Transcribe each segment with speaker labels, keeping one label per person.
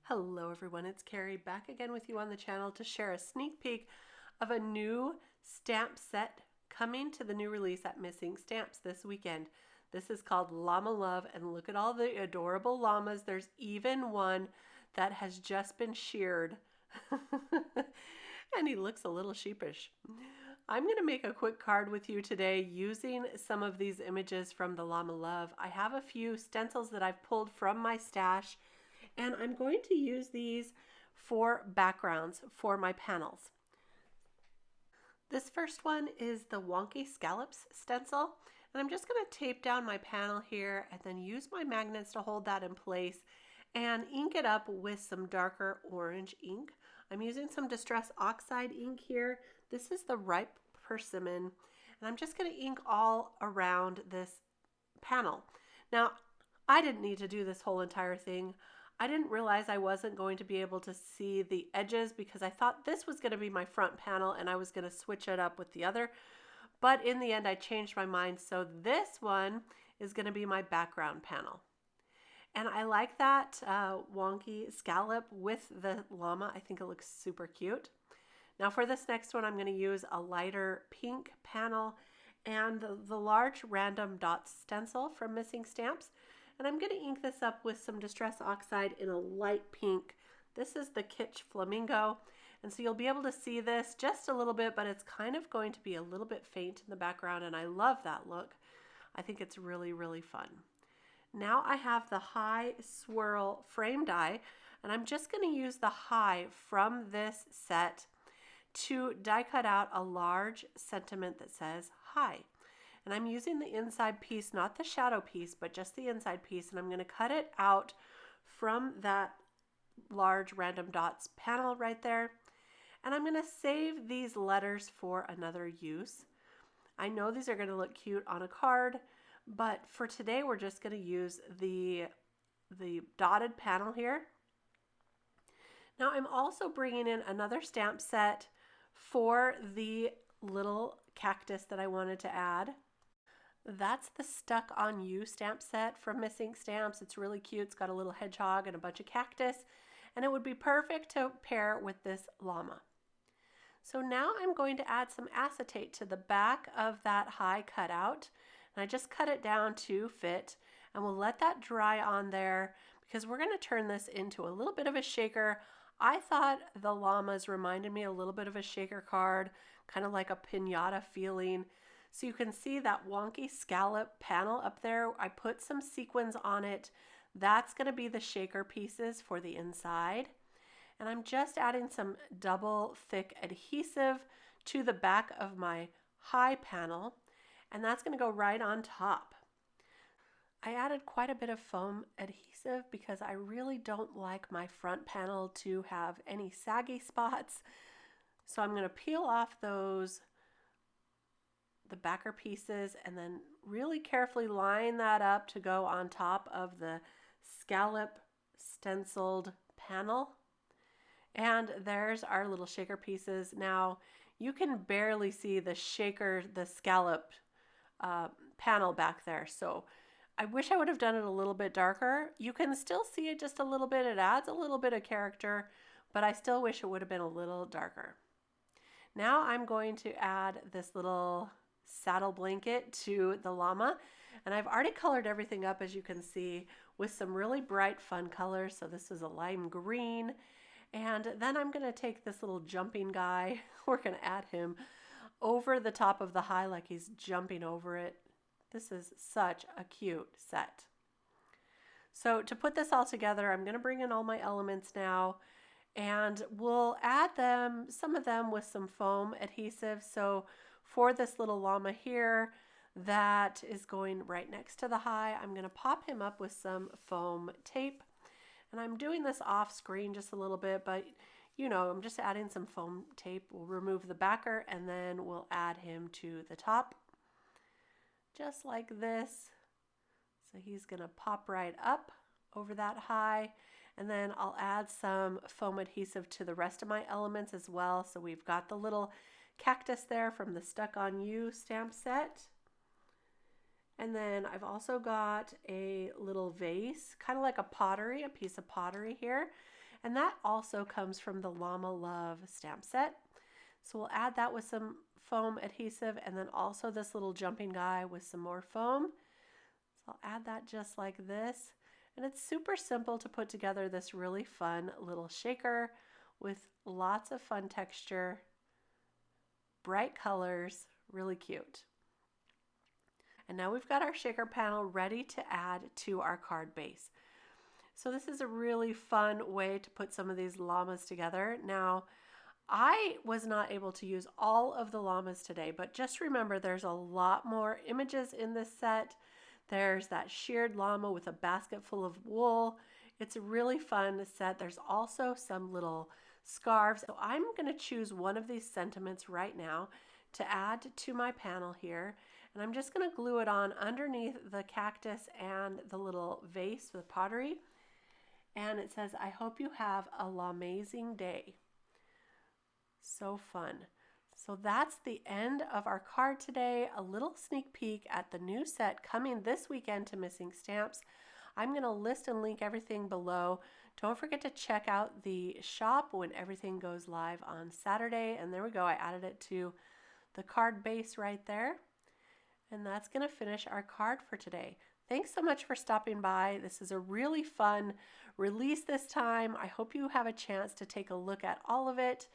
Speaker 1: Hello everyone, it's Kari back again with you on the channel to share a sneak peek of a new stamp set coming to the new release at Missing Stamps this weekend. This is called Llama Love, and look at all the adorable llamas. There's even one that has just been sheared and he looks a little sheepish. I'm going to make a quick card with you today using some of these images from the Llama Love. I have a few stencils that I've pulled from my stash, and I'm going to use these for backgrounds for my panels. This first one is the Wonky Scallops stencil, and I'm just going to tape down my panel here and then use my magnets to hold that in place and ink it up with some darker orange ink. I'm using some Distress Oxide ink here. This is the Ripe Persimmon, and I'm just going to ink all around this panel. Now, I didn't need to do this whole entire thing. I didn't realize I wasn't going to be able to see the edges because I thought this was going to be my front panel and I was going to switch it up with the other. But in the end, I changed my mind. So this one is going to be my background panel. And I like that wonky scallop with the llama. I think it looks super cute. Now for this next one, I'm going to use a lighter pink panel and the large random dots stencil from Missing Stamps. And I'm going to ink this up with some Distress Oxide in a light pink. This is the Kitsch Flamingo. And so you'll be able to see this just a little bit, but it's kind of going to be a little bit faint in the background. And I love that look. I think it's really, really fun. Now I have the High Swirl frame die, and I'm just going to use the High from this set to die cut out a large sentiment that says High. And I'm using the inside piece, not the shadow piece, but just the inside piece. And I'm going to cut it out from that large random dots panel right there. And I'm going to save these letters for another use. I know these are going to look cute on a card, but for today, we're just going to use the dotted panel here. Now I'm also bringing in another stamp set for the little cactus that I wanted to add. That's the Stuck on You stamp set from Missing Stamps. It's really cute. It's got a little hedgehog and a bunch of cactus, and it would be perfect to pair with this llama. So now I'm going to add some acetate to the back of that high cutout, and I just cut it down to fit, and we'll let that dry on there because we're going to turn this into a little bit of a shaker. I thought the llamas reminded me a little bit of a shaker card, kind of like a piñata feeling. So you can see that wonky scallop panel up there. I put some sequins on it. That's going to be the shaker pieces for the inside. And I'm just adding some double thick adhesive to the back of my high panel. And that's going to go right on top. I added quite a bit of foam adhesive because I really don't like my front panel to have any saggy spots. So I'm going to peel off the backer pieces and then really carefully line that up to go on top of the scallop stenciled panel. And there's our little shaker pieces. Now you can barely see the scallop panel back there. So I wish I would have done it a little bit darker. You can still see it just a little bit. It adds a little bit of character, but I still wish it would have been a little darker. Now I'm going to add this little saddle blanket to the llama, and I've already colored everything up, as you can see, with some really bright fun colors. So this is a lime green, and then I'm going to take this little jumping guy. We're going to add him over the top of the high like he's jumping over it. This is such a cute set. So to put this all together, I'm going to bring in all my elements now, and we'll add some of them with some foam adhesive. So for this little llama here that is going right next to the high, I'm going to pop him up with some foam tape. And I'm doing this off screen just a little bit, but you know, I'm just adding some foam tape. We'll remove the backer and then we'll add him to the top. Just like this. So he's going to pop right up over that high. And then I'll add some foam adhesive to the rest of my elements as well. So we've got the little cactus there from the Stuck on You stamp set. And then I've also got a little vase, kind of like a piece of pottery here. And that also comes from the Llama Love stamp set. So we'll add that with some foam adhesive, and then also this little jumping guy with some more foam. So I'll add that just like this. And it's super simple to put together this really fun little shaker with lots of fun texture, bright colors, really cute. And now we've got our shaker panel ready to add to our card base. So this is a really fun way to put some of these llamas together. Now, I was not able to use all of the llamas today, but just remember there's a lot more images in this set. There's that sheared llama with a basket full of wool. It's a really fun set. There's also some little scarves. So I'm going to choose one of these sentiments right now to add to my panel here. And I'm just going to glue it on underneath the cactus and the little vase with pottery. And it says, I hope you have a lamazing day. So fun. So that's the end of our card today. A little sneak peek at the new set coming this weekend to Missing Stamps. I'm going to list and link everything below. Don't forget to check out the shop when everything goes live on Saturday. And there we go. I added it to the card base right there. And that's going to finish our card for today. Thanks so much for stopping by. This is a really fun release this time. I hope you have a chance to take a look at all of it.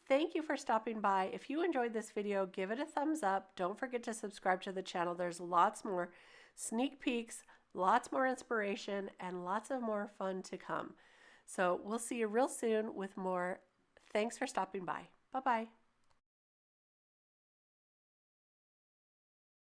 Speaker 1: Thank you for stopping by. If you enjoyed this video, give it a thumbs up. Don't forget to subscribe to the channel. There's lots more sneak peeks, lots more inspiration, and lots of more fun to come. So we'll see you real soon with more. Thanks for stopping by. Bye-bye.